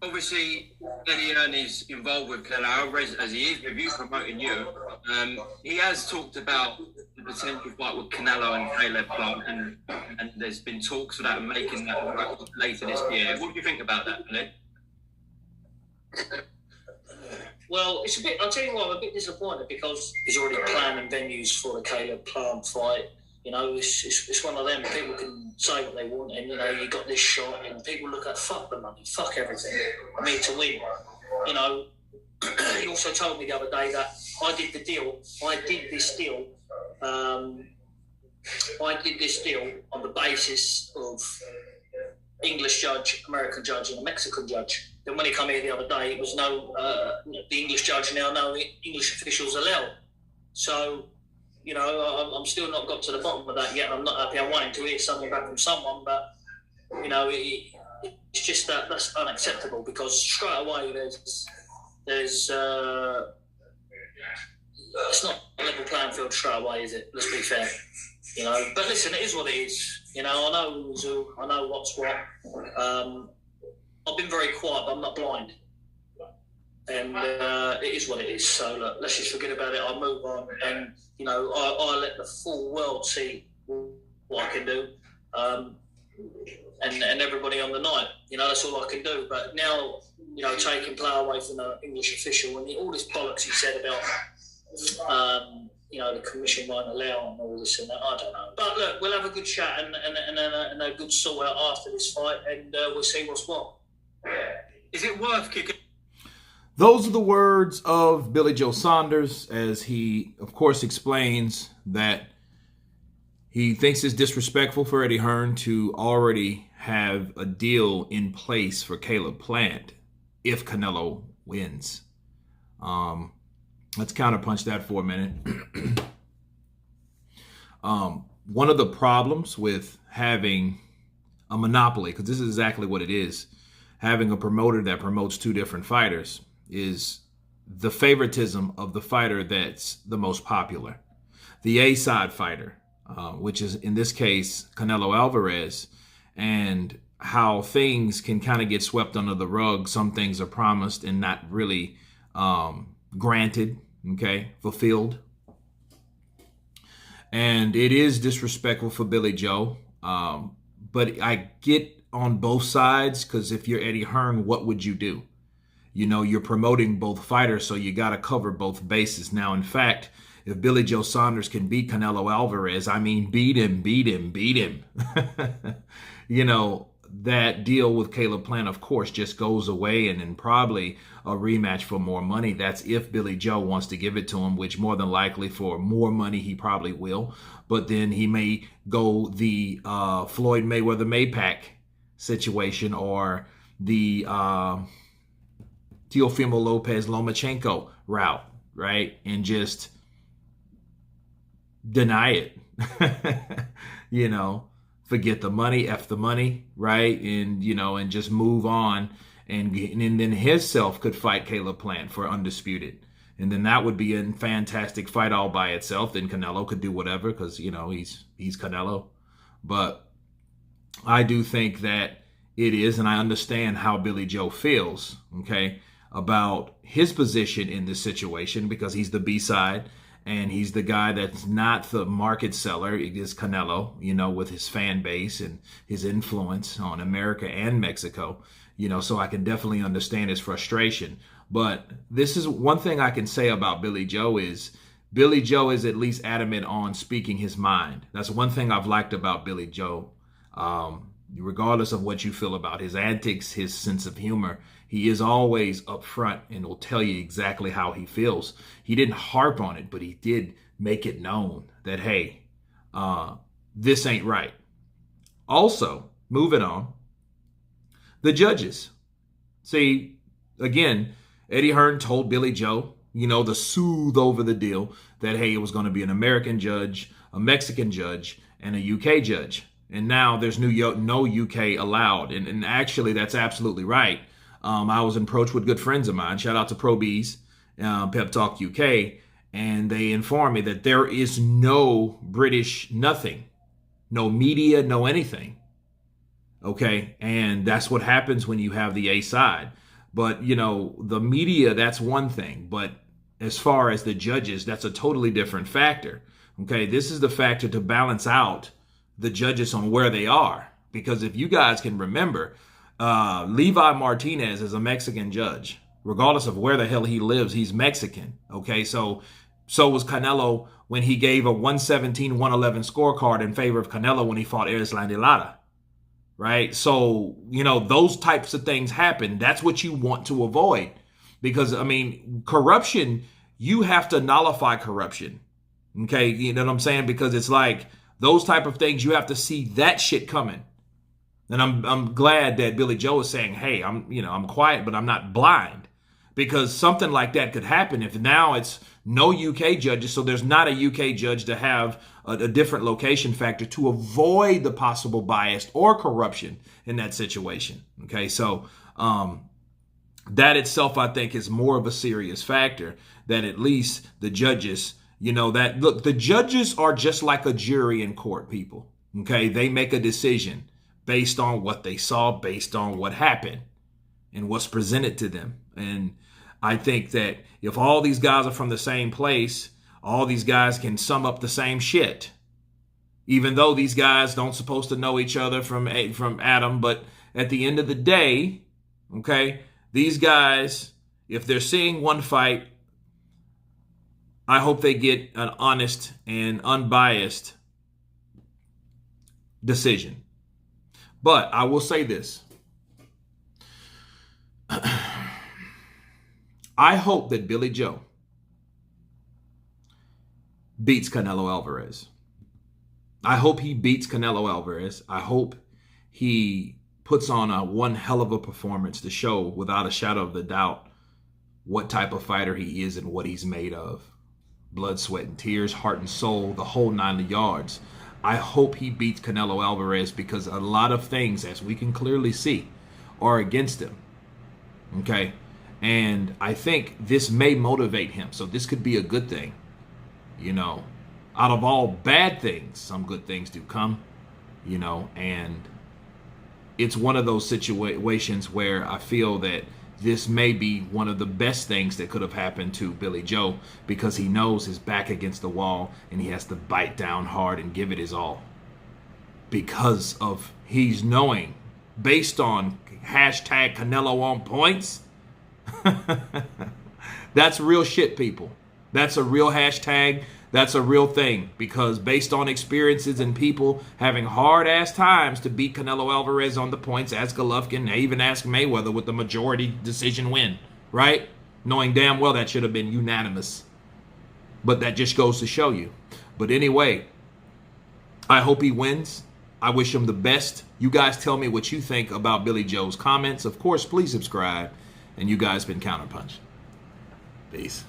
Obviously, Eddie Hearn is involved with Canelo Alvarez as he is with you, promoting you. He has talked about the potential fight with Canelo and Caleb Plant, and there's been talks of that and making that later this year. What do you think about that, Billy? Well, it's a bit. I'll tell you what, I'm a bit disappointed because he's already planning venues for the Caleb Plant fight. You know, it's one of them. People can say what they want, and you know, you got this shot, and people look at fuck the money, fuck everything. I mean, to win. You know, he also told me the other day that I did the deal. I did this deal. I did this deal on the basis of English judge, American judge, and a Mexican judge. Then when he came here the other day, it was the English judge now no English officials allowed. So, you know, I'm still not got to the bottom of that yet. I'm not happy. I'm waiting to hear something back from someone, but you know, it's just that's unacceptable because straight away there's it's not a level playing field straight away, is it? Let's be fair. You know, but listen, it is what it is. You know, I know who's who. I know what's what. I've been very quiet, but I'm not blind. And it is what it is. So look, let's just forget about it. I'll move on, and you know, I let the full world see what I can do, and everybody on the night. You know, that's all I can do. But now, you know, taking play away from the English official and all this bollocks he said about, you know, the commission won't allow and all this and that. I don't know. But look, we'll have a good chat and a good sort out after this fight, and we'll see what's what. Is it worth kicking? Those are the words of Billy Joe Saunders as he, of course, explains that he thinks it's disrespectful for Eddie Hearn to already have a deal in place for Caleb Plant if Canelo wins. Let's counterpunch that for a minute. One of the problems with having a monopoly, because this is exactly what it is, having a promoter that promotes two different fighters, is the favoritism of the fighter that's the most popular. The A-side fighter, which is in this case Canelo Alvarez, and how things can kind of get swept under the rug. Some things are promised and not really granted, okay, fulfilled. And it is disrespectful for Billy Joe. But I get on both sides, because if you're Eddie Hearn, what would you do? You know, you're promoting both fighters, so you got to cover both bases. Now, in fact, if Billy Joe Saunders can beat Canelo Alvarez, I mean, beat him. You know, that deal with Caleb Plant, of course, just goes away, and then probably a rematch for more money. That's if Billy Joe wants to give it to him, which more than likely for more money he probably will. But then he may go the Floyd Mayweather-Maypac situation, or the Teofimo Lopez-Lomachenko route, right? And just deny it. You know, forget the money, F the money, right? And, you know, and just move on. And then himself could fight Caleb Plant for undisputed. And then that would be a fantastic fight all by itself. Then Canelo could do whatever, because, you know, he's Canelo. But I do think that it is, and I understand how Billy Joe feels, okay, about his position in this situation, because he's the B-side, and he's the guy that's not the market seller. It is Canelo, you know, with his fan base and his influence on America and Mexico, you know, so I can definitely understand his frustration. But this is one thing I can say about Billy Joe is at least adamant on speaking his mind. That's one thing I've liked about Billy Joe. Regardless of what you feel about his antics, his sense of humor, he is always upfront and will tell you exactly how he feels. He didn't harp on it, but he did make it known that, hey, this ain't right. Also, moving on, the judges. See, again, Eddie Hearn told Billy Joe, you know, to soothe over the deal, that, hey, it was going to be an American judge, a Mexican judge, and a UK judge. And now there's no UK allowed. And actually, that's absolutely right. I was approached with good friends of mine. Shout out to Pro Bees, Pep Talk UK. And they informed me that there is no British nothing. No media, no anything. Okay? And that's what happens when you have the A side. But, you know, the media, that's one thing. But as far as the judges, that's a totally different factor. Okay, this is the factor to balance out the judges on where they are. Because if you guys can remember, Levi Martinez is a Mexican judge. Regardless of where the hell he lives, he's Mexican. Okay, so was Canelo when he gave a 117-111 scorecard in favor of Canelo when he fought Erislandy Lara. Right? So, you know, those types of things happen. That's what you want to avoid. Because, I mean, corruption, you have to nullify corruption. Okay, you know what I'm saying? Because it's like those type of things, you have to see that shit coming. And I'm glad that Billy Joe is saying, hey, I'm quiet, but I'm not blind. Because something like that could happen if now it's no UK judges, so there's not a UK judge to have a different location factor to avoid the possible bias or corruption in that situation. Okay, so that itself, I think, is more of a serious factor that at least the judges, you know, that look, the judges are just like a jury in court, people. Okay, they make a decision based on what they saw, based on what happened and what's presented to them. And I think that if all these guys are from the same place, all these guys can sum up the same shit. Even though these guys don't supposed to know each other from Adam, but at the end of the day, okay, these guys, if they're seeing one fight, I hope they get an honest and unbiased decision. But I will say this. I hope that Billy Joe beats Canelo Alvarez. I hope he beats Canelo Alvarez. I hope he puts on one hell of a performance to show without a shadow of a doubt what type of fighter he is and what he's made of. Blood, sweat, and tears, heart and soul, the whole 9 yards. I hope he beats Canelo Alvarez because a lot of things, as we can clearly see, are against him. Okay? And I think this may motivate him. So this could be a good thing. You know, out of all bad things, some good things do come. You know, and it's one of those situations where I feel that this may be one of the best things that could have happened to Billy Joe because he knows his back against the wall and he has to bite down hard and give it his all. Because of he's knowing, based on hashtag Canelo on points, that's real shit, people. That's a real hashtag. That's a real thing. Because based on experiences and people having hard-ass times to beat Canelo Alvarez on the points, ask Golovkin, even ask Mayweather with the majority decision win, right? Knowing damn well that should have been unanimous. But that just goes to show you. But anyway, I hope he wins. I wish him the best. You guys tell me what you think about Billy Joe's comments. Of course, please subscribe. And you guys been Counterpunch. Peace.